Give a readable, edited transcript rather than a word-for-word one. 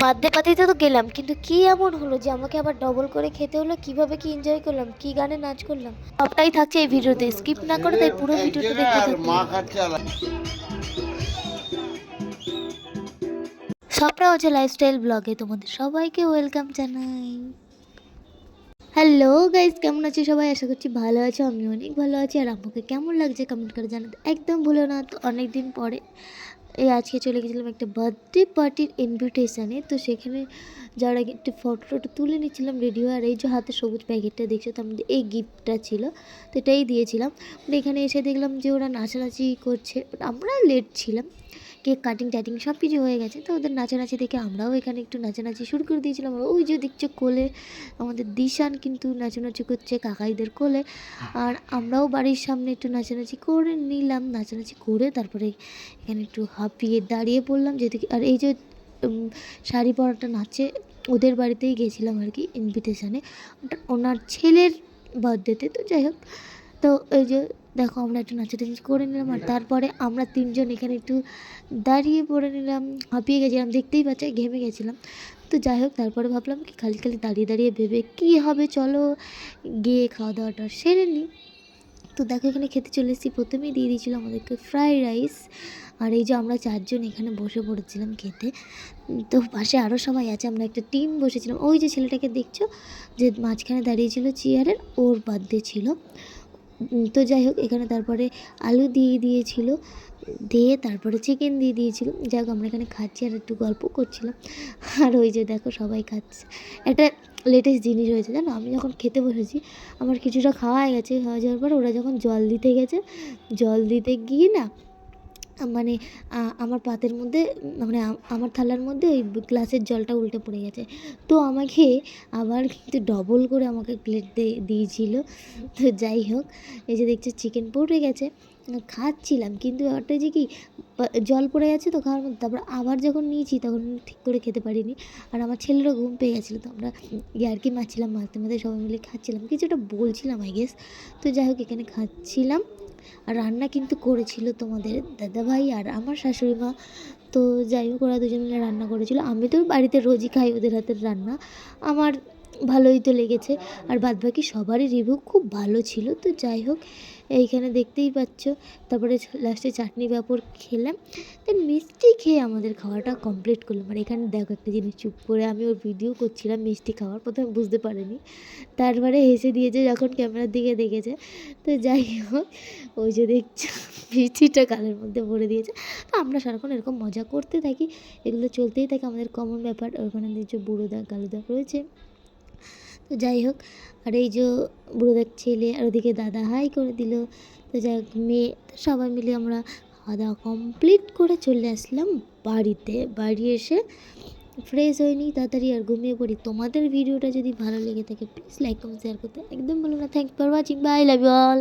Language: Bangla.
বার্থডে পার্টিতে তো গেলাম, কিন্তু কি এমন হলো যে আমাকে আবার ডবল করে খেতে হলো? কিভাবে কি এনজয় করলাম, কি গানে নাচ করলাম, সবটাই থাকছে এই ভিডিওতে। স্কিপ না করে তাই পুরো ভিডিওটা দেখতে থাকুন। সবটা হচ্ছে লাইফস্টাইল ব্লগে, তোমাদের সবাইকে ওয়েলকাম জানাই। হ্যালো গাইস, কেমন আছে সবাই? আশা করছি ভালো আছো। আমি অনেক ভালো আছি। আর আমাকে কেমন লাগছে কমেন্ট করে জানাতে একদম ভুলো না। তো অনেক দিন পরে এই আজকে চলে গেছিলাম একটা বার্থডে পার্টির ইনভিটেশানে। তো সেখানে যারা একটু ফটো তুলে নিচ্ছিলাম রেডিও। আর এই যে হাতে সবুজ প্যাকেটটা দেখছো, তার মধ্যে এই গিফটটা ছিল, তো এটাই দিয়েছিলাম। এখানে এসে দেখলাম যে ওরা নাচানাচি করছে। আমরা লেট ছিলাম, কেক কাটিং টাটিং সব কিছু হয়ে গেছে। তো ওদের নাচানাচি দেখে আমরাও এখানে একটু নাচানাচি শুরু করে দিয়েছিলাম। ওই যে দেখছো কোলে আমাদের দিশান কিন্তু নাচানাচি করছে কাকাইদের কোলে। আর আমরাও বাড়ির সামনে একটু নাচানাচি করে নিলাম। নাচানাচি করে তারপরে এখানে একটু হাঁপিয়ে দাঁড়িয়ে পড়লাম যেহেতু। আর এই যে শাড়ি পরাটা নাচে, ওদের বাড়িতেই গেছিলাম আর কি ইনভিটেশানে, ওনার ছেলের বার্থডেতে। তো যাই হোক, তো এই যে দেখো আমরা একটু নাচানাচি করে নিলাম। আর তারপরে আমরা তিনজন এখানে একটু দাঁড়িয়ে পড়ে নিলাম, হাঁপিয়ে গেছিলাম, দেখতেই পাচ্ছি ঘেমে গেছিলাম। তো যাই হোক, তারপরে ভাবলাম কি খালি খালি দাঁড়িয়ে দাঁড়িয়ে ভেবে কী হবে, চলো গিয়ে খাওয়া দাওয়াটা সেরে নিই। তো দেখো এখানে খেতে চলে এসেছি। প্রথমেই দিয়ে দিয়েছিলো আমাদেরকে ফ্রাইড রাইস। আর এই যে আমরা চারজন এখানে বসে পড়েছিলাম খেতে। তো পাশে আরও সবাই আছে, আমরা একটা টিম বসেছিলাম। ওই যে ছেলেটাকে দেখছো যে মাঝখানে দাঁড়িয়েছিল চেয়ারের, ওর বার্থডে ছিল। তো যাই হোক, এখানে তারপরে আলু দিয়ে দিয়েছিল, দিয়ে তারপরে চিকেন দিয়ে দিয়েছিল। যাই হোক, আমরা এখানে খাচ্ছি আর একটু গল্প করছিলাম। আর ওই যে দেখো সবাই খাচ্ছে। একটা লেটেস্ট জিনিস হয়েছে জানো, আমি যখন খেতে বসেছি আমার কিছুটা খাওয়া হয়ে গেছে। হয়ে যাওয়ার পর ওরা যখন জল দিতে গেছে, জল দিতে গিয়ে না মানে আমার পাতের মধ্যে, মানে আমার থালার মধ্যে ওই গ্লাসের জলটা উল্টে পড়ে গেছে। তো আমাকে আবার কিন্তু ডবল করে আমাকে প্লেট দিয়েছিল। তো যাই হোক, এই যে দেখছি চিকেন পড়ে গেছে, খাচ্ছিলাম কিন্তু ব্যাপারটা যে কি, জল পড়ে গেছে তো খাওয়ার মধ্যে। তারপর আবার যখন নিয়েছি তখন ঠিক করে খেতে পারিনি। আর আমার ছেলেরও ঘুম পেয়ে গেছিলো, তো আমরা ইয়ার্কি মারছিলাম, মাঝে মাঝে সবাই মিলে খাচ্ছিলাম, কিছুটা বলছিলাম আই গেস। তো যাই হোক, এখানে খাচ্ছিলাম। আর রান্না কিন্তু করেছিল তোমাদের দাদাভাই আর আমার শাশুড়ি মা। তো যাই হোক, ওরা দুজন মিলে রান্না করেছিল। আমি তো বাড়িতে রোজই খাই ওদের হাতের রান্না, আমার ভালোই তো লেগেছে। আর বাদবাকি সবারই রিভিউ খুব ভালো ছিল। তো যাই হোক, এইখানে দেখতেই পাচ্ছ। তারপরে লাস্টে চাটনি পাঁপড় খেলাম, দেন মিষ্টি খেয়ে আমাদের খাওয়াটা কমপ্লিট করলাম। আর এখানে দেখো একটা জিনিস, চুপ করে আমি ওর ভিডিও করছিলাম মিষ্টি খাওয়ার, প্রথমে বুঝতে পারিনি, তারপরে হেসে দিয়েছে যখন ক্যামেরার দিকে দেখেছে। তো যাই হোক, ওই যে দেখছো মিষ্টিটা গালের মধ্যে ভরে দিয়েছে। তো আমরা সারাক্ষণ এরকম মজা করতে থাকি, এগুলো চলতেই থাকে আমাদের কমন ব্যাপার। ওখানে দেখছো বুড়ো কালো দাগ রয়েছে। তো যাই হোক, আর এই যে বুড়োদার ছেলে, আর ওদিকে দাদা হাই করে দিল। তো যাই হোক, মেয়ে, সবাই মিলে আমরা খাওয়া দাওয়া কমপ্লিট করে চলে আসলাম বাড়িতে। বাড়ি এসে ফ্রেশ হয়নি তাড়াতাড়ি আর ঘুমিয়ে পড়ি। তোমাদের ভিডিওটা যদি ভালো লেগে থাকে প্লিজ লাইক কমেন্ট শেয়ার করতে একদম বলো না। Thank for watching, bye, love you all.